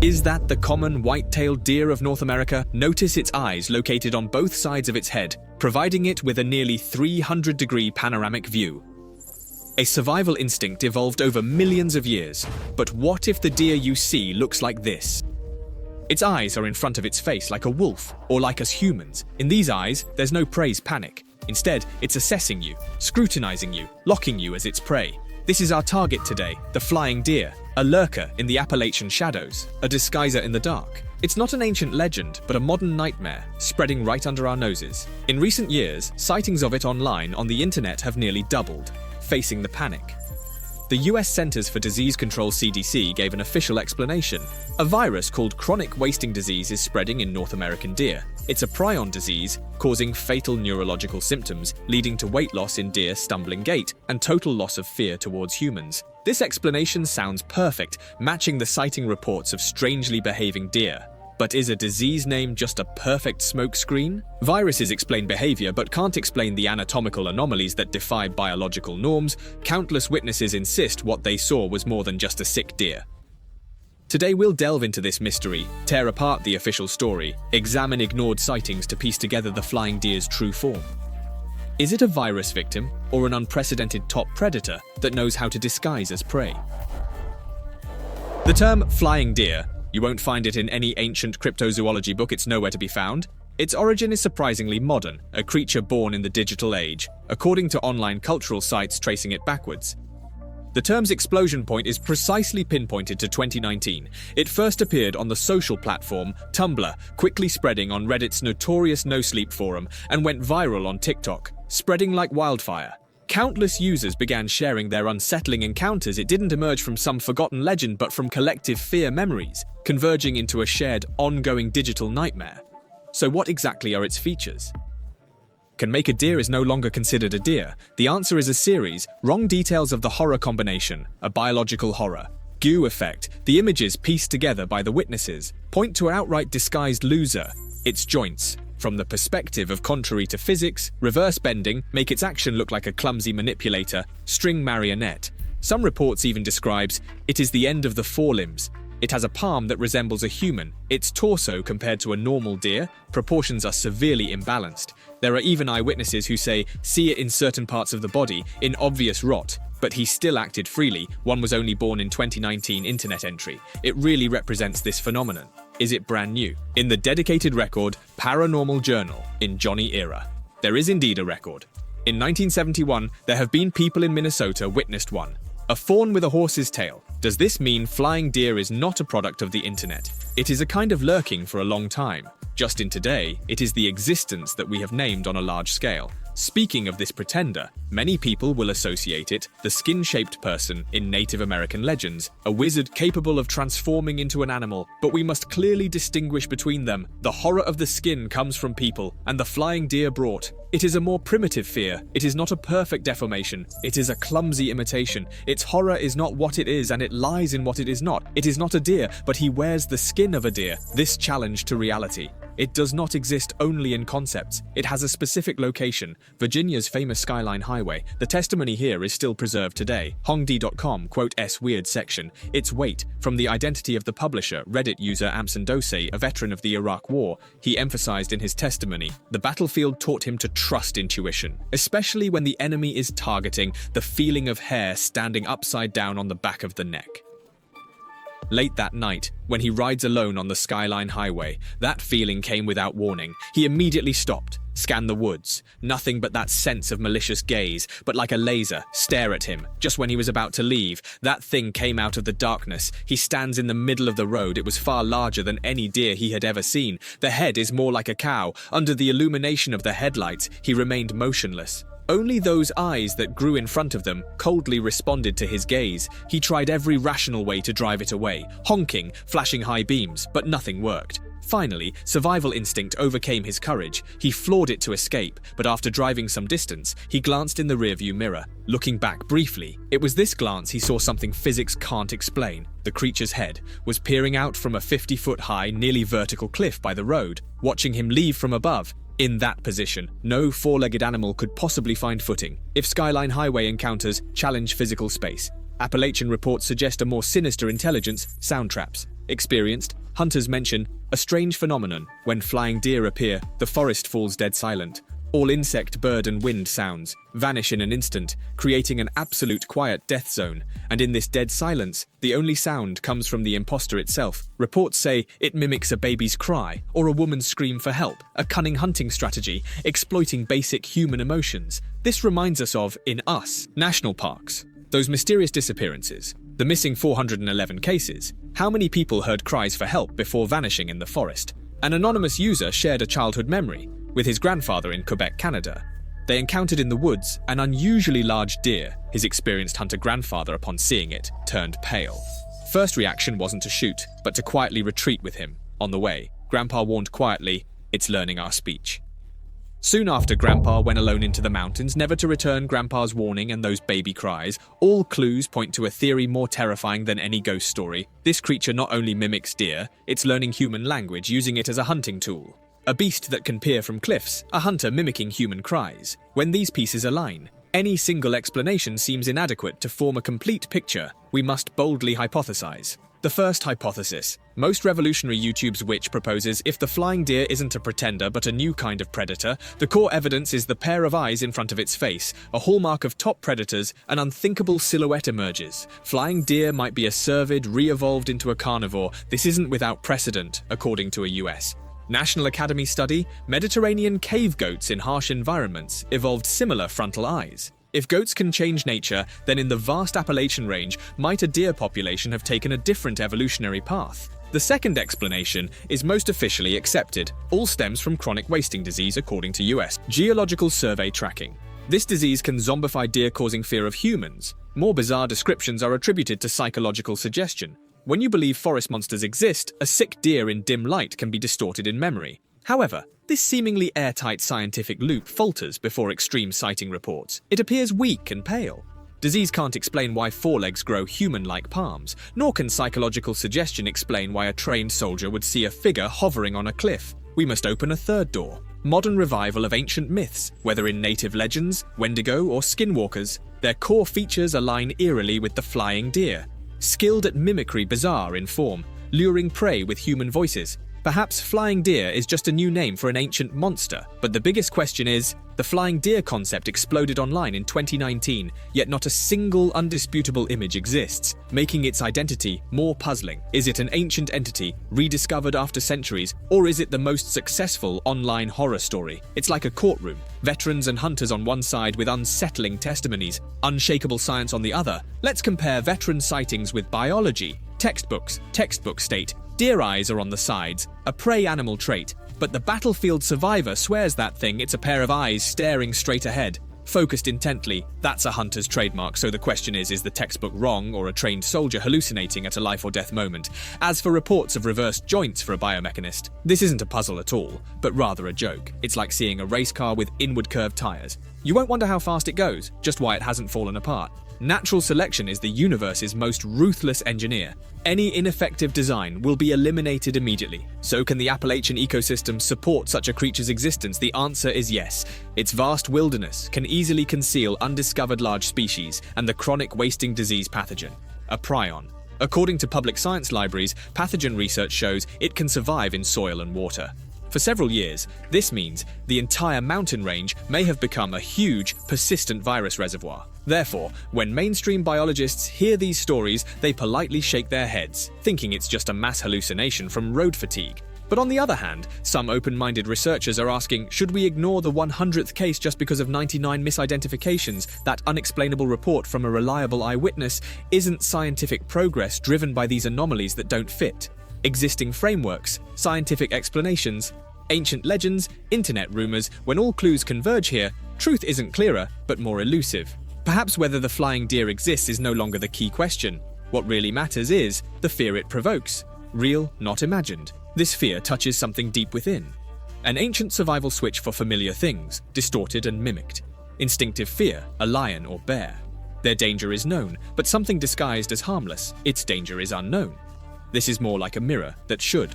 Is that the common white-tailed deer of North America? Notice its eyes located on both sides of its head, providing it with a nearly 300-degree panoramic view. A survival instinct evolved over millions of years, but what if the deer you see looks like this? Its eyes are in front of its face like a wolf, or like us humans. In these eyes, there's no prey's panic. Instead, it's assessing you, scrutinizing you, locking you as its prey. This is our target today, the flying deer, a lurker in the Appalachian shadows, a disguiser in the dark. It's not an ancient legend, but a modern nightmare, spreading right under our noses. In recent years, sightings of it online on the internet have nearly doubled, facing the panic. The US Centers for Disease Control (CDC) gave an official explanation. A virus called chronic wasting disease is spreading in North American deer. It's a prion disease causing fatal neurological symptoms, leading to weight loss in deer, stumbling gait, and total loss of fear towards humans. This explanation sounds perfect, matching the sighting reports of strangely behaving deer. But is a disease name just a perfect smokescreen? Viruses explain behavior but can't explain the anatomical anomalies that defy biological norms. Countless witnesses insist what they saw was more than just a sick deer. Today we'll delve into this mystery, tear apart the official story, examine ignored sightings to piece together the flying deer's true form. Is it a virus victim or an unprecedented top predator that knows how to disguise as prey? The term flying deer, you won't find it in any ancient cryptozoology book, it's nowhere to be found. Its origin is surprisingly modern, a creature born in the digital age, according to online cultural sites tracing it backwards. The term's explosion point is precisely pinpointed to 2019. It first appeared on the social platform Tumblr, quickly spreading on Reddit's notorious no-sleep forum, and went viral on TikTok, spreading like wildfire. Countless users began sharing their unsettling encounters. It didn't emerge from some forgotten legend, but from collective fear memories, converging into a shared, ongoing digital nightmare. So what exactly are its features? Can make a deer is no longer considered a deer? The answer is a series, wrong details of the horror combination, a biological horror. Goo effect, the images pieced together by the witnesses, point to an outright disguised loser. Its joints, from the perspective of contrary to physics, reverse bending, make its action look like a clumsy manipulator, string marionette. Some reports even describes it is the end of the forelimbs. It has a palm that resembles a human. Its torso, compared to a normal deer, proportions are severely imbalanced. There are even eyewitnesses who say see it in certain parts of the body, in obvious rot, but he still acted freely. One was only born in 2019 internet entry. It really represents this phenomenon. Is it brand new? In the dedicated record, Paranormal Journal, in Johnny Era, there is indeed a record. In 1971, there have been people in Minnesota witnessed one. A fawn with a horse's tail. Does this mean flying deer is not a product of the internet? It is a kind of lurking for a long time. Just in today, it is the existence that we have named on a large scale. Speaking of this pretender, many people will associate it, the skin-shaped person in Native American legends, a wizard capable of transforming into an animal, but we must clearly distinguish between them. The horror of the skin comes from people, and the flying deer brought. It is a more primitive fear. It is not a perfect deformation. It is a clumsy imitation. Its horror is not what it is, and it lies in what it is not. It is not a deer, but he wears the skin of a deer. This challenge to reality. It does not exist only in concepts. It has a specific location, Virginia's famous Skyline Highway. The testimony here is still preserved today. Hongdi.com, quote S weird section. Its weight, from the identity of the publisher, Reddit user Amson Dosey, a veteran of the Iraq War. He emphasized in his testimony, the battlefield taught him to trust intuition, especially when the enemy is targeting, the feeling of hair standing upside down on the back of the neck. Late that night, when he rides alone on the Skyline Highway, that feeling came without warning. He immediately stopped, scanned the woods. Nothing but that sense of malicious gaze, but like a laser, stare at him. Just when he was about to leave, that thing came out of the darkness. He stands in the middle of the road. It was far larger than any deer he had ever seen. The head is more like a cow. Under the illumination of the headlights, he remained motionless. Only those eyes that grew in front of them coldly responded to his gaze. He tried every rational way to drive it away, honking, flashing high beams, but nothing worked. Finally, survival instinct overcame his courage. He floored it to escape, but after driving some distance, he glanced in the rearview mirror. Looking back briefly, it was this glance he saw something physics can't explain. The creature's head was peering out from a 50-foot-high, nearly vertical cliff by the road, watching him leave from above. In that position, no four-legged animal could possibly find footing. If Skyline Highway encounters challenge physical space, Appalachian reports suggest a more sinister intelligence, sound traps. Experienced, hunters mention a strange phenomenon. When flying deer appear, the forest falls dead silent. All insect, bird, and wind sounds vanish in an instant, creating an absolute quiet death zone. And in this dead silence, the only sound comes from the imposter itself. Reports say it mimics a baby's cry or a woman's scream for help, a cunning hunting strategy, exploiting basic human emotions. This reminds us of, in Us, national parks, those mysterious disappearances, the missing 411 cases. How many people heard cries for help before vanishing in the forest? An anonymous user shared a childhood memory with his grandfather in Quebec, Canada. They encountered in the woods an unusually large deer. His experienced hunter grandfather, upon seeing it, turned pale. First reaction wasn't to shoot, but to quietly retreat with him. On the way, Grandpa warned quietly, "It's learning our speech." Soon after, Grandpa went alone into the mountains, never to return. Grandpa's warning and those baby cries. All clues point to a theory more terrifying than any ghost story. This creature not only mimics deer, it's learning human language, using it as a hunting tool. A beast that can peer from cliffs, a hunter mimicking human cries. When these pieces align, any single explanation seems inadequate to form a complete picture. We must boldly hypothesize. The first hypothesis. Most revolutionary YouTube's Witch proposes if the flying deer isn't a pretender but a new kind of predator, the core evidence is the pair of eyes in front of its face. A hallmark of top predators, an unthinkable silhouette emerges. Flying deer might be a cervid re-evolved into a carnivore. This isn't without precedent, according to a US National Academy study. Mediterranean cave goats in harsh environments evolved similar frontal eyes. If goats can change nature, then in the vast Appalachian range, might a deer population have taken a different evolutionary path? The second explanation is most officially accepted. All stems from chronic wasting disease, according to US Geological Survey tracking. This disease can zombify deer, causing fear of humans. More bizarre descriptions are attributed to psychological suggestion. When you believe forest monsters exist, a sick deer in dim light can be distorted in memory. However, this seemingly airtight scientific loop falters before extreme sighting reports. It appears weak and pale. Disease can't explain why forelegs grow human-like palms, nor can psychological suggestion explain why a trained soldier would see a figure hovering on a cliff. We must open a third door. Modern revival of ancient myths, whether in native legends, Wendigo, or skinwalkers, their core features align eerily with the flying deer. Skilled at mimicry, bizarre in form, luring prey with human voices. Perhaps flying deer is just a new name for an ancient monster, but the biggest question is, the flying deer concept exploded online in 2019, yet not a single undisputable image exists, making its identity more puzzling. Is it an ancient entity, rediscovered after centuries, or is it the most successful online horror story? It's like a courtroom, veterans and hunters on one side with unsettling testimonies, unshakable science on the other. Let's compare veteran sightings with biology. Textbooks state deer eyes are on the sides, a prey animal trait, but the battlefield survivor swears that thing, it's a pair of eyes staring straight ahead, focused intently. That's a hunter's trademark, so the question is the textbook wrong or a trained soldier hallucinating at a life or death moment? As for reports of reversed joints for a biomechanist, this isn't a puzzle at all, but rather a joke. It's like seeing a race car with inward curved tires. You won't wonder how fast it goes, just why it hasn't fallen apart. Natural selection is the universe's most ruthless engineer. Any ineffective design will be eliminated immediately. So can the Appalachian ecosystem support such a creature's existence? The answer is yes. Its vast wilderness can easily conceal undiscovered large species and the chronic wasting disease pathogen, a prion. According to public science libraries, pathogen research shows it can survive in soil and water. For several years, this means the entire mountain range may have become a huge, persistent virus reservoir. Therefore, when mainstream biologists hear these stories, they politely shake their heads, thinking it's just a mass hallucination from road fatigue. But on the other hand, some open-minded researchers are asking, should we ignore the 100th case just because of 99 misidentifications? That unexplainable report from a reliable eyewitness isn't scientific progress driven by these anomalies that don't fit. Existing frameworks, scientific explanations, ancient legends, internet rumors, when all clues converge here, truth isn't clearer, but more elusive. Perhaps whether the flying deer exists is no longer the key question. What really matters is the fear it provokes. Real, not imagined. This fear touches something deep within. An ancient survival switch for familiar things, distorted and mimicked. Instinctive fear, a lion or bear. Their danger is known, but something disguised as harmless, its danger is unknown. This is more like a mirror that should